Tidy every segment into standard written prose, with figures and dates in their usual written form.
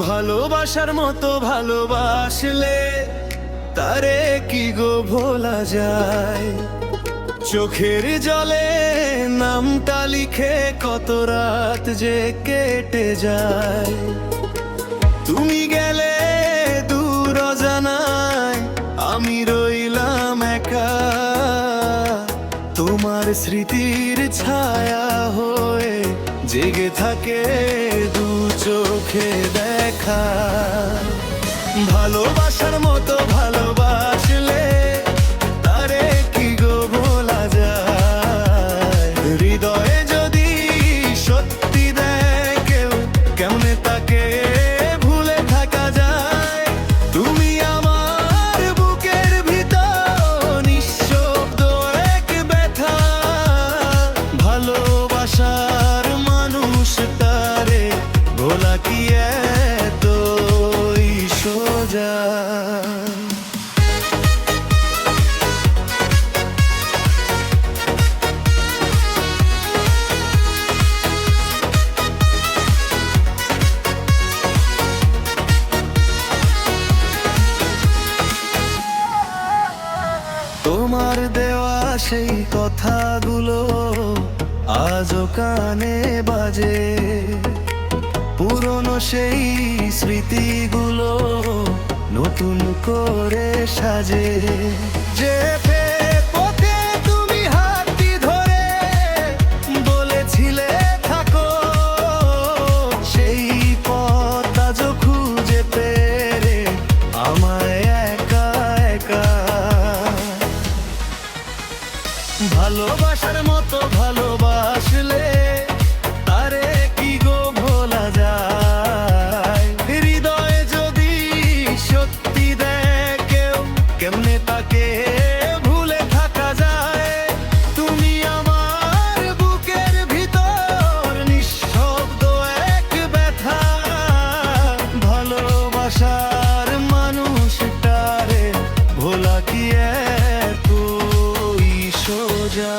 ভালোবাসার মতো ভালোবাসলে তারে কি গো ভোলা যায়। চোখের জলে নামটা লিখে কত রাত যে কেটে যায়। তুমি গেলে দূর অজানায়, আমি রইলাম একা। তোমার স্মৃতির ছায়া হয়ে জেগে থাকে দু চোখে দেখা। ভালোবাসার মতো ভালোবাসলে তারে কি গো ভোলা যায়। হৃদয়ে যদি সত্যি দেয় কেউ, কেমনে তাকে ভুলে থাকা যায়। তুমি আমার বুকের ভিতর নিঃশব্দ এক ব্যথা। ভালোবাসার মানুষ তারে ভোলা কি এতই সোজা। তোমার দেওয়া সেই কথাগুলো আজও কানে বাজে। পুরনো সেই স্মৃতিগুলো নতুন করে সাজে। যে পথে তুমি হাতটি ধরে বলেছিলে থাকো, সেই পথ আজও খুঁজে পেরে আমায় একা একা। ভালোবাসার মতো ভালোবাসলে তারে কি গো ভোলা যায়। হৃদয়ে যদি সত্যি দেয় কেউ, কেমনে তাকে ভুলে থাকা যায়। তুমি আমার বুকের ভিতর নিঃশব্দ এক ব্যথা। ভালোবাসার মানুষটারে ভোলা কি এতই সোজা।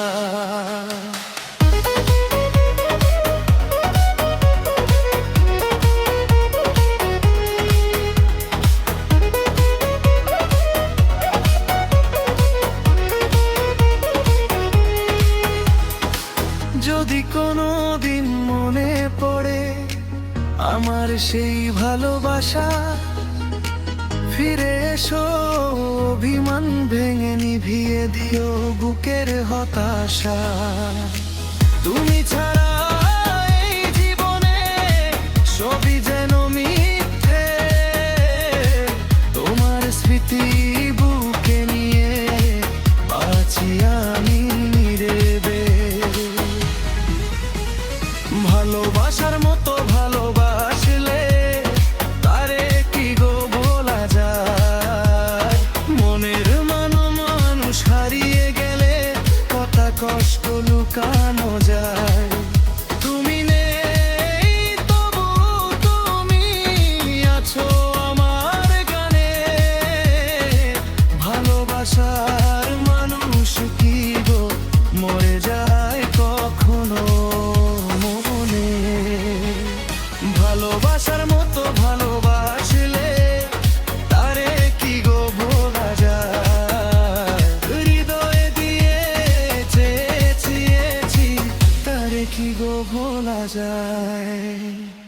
যদি কোনো দিন মনে পড়ে আমার সেই ভালোবাসা, ফিরে এসো অভিমান ভেঙে নিভিয়ে দিও বুকের হতাশা। তুমি ছাড়া এই জীবনে সবই যেন মিথ্যে। তোমার স্মৃতি বুকে নিয়ে বাঁচি আমি নীরবে। ভালোবাসার মতো ভালোবাসলে তারে কি গো ভোলা যায়। মনের মানুষ হারিয়ে গেলে কথা কষ্ট লুকানো যায়। তুমি নেই তবু তুমি আছো আমার গানে। ভালোবাসার মানুষ কি গো মরে যায় কখনো মনে। ভালোবাসার মতো ভালোবাসলে তারে কি গো ভোলা যায়। হৃদয়ে দিয়ে চেয়েছি তারে কি গো ভোলা যায়।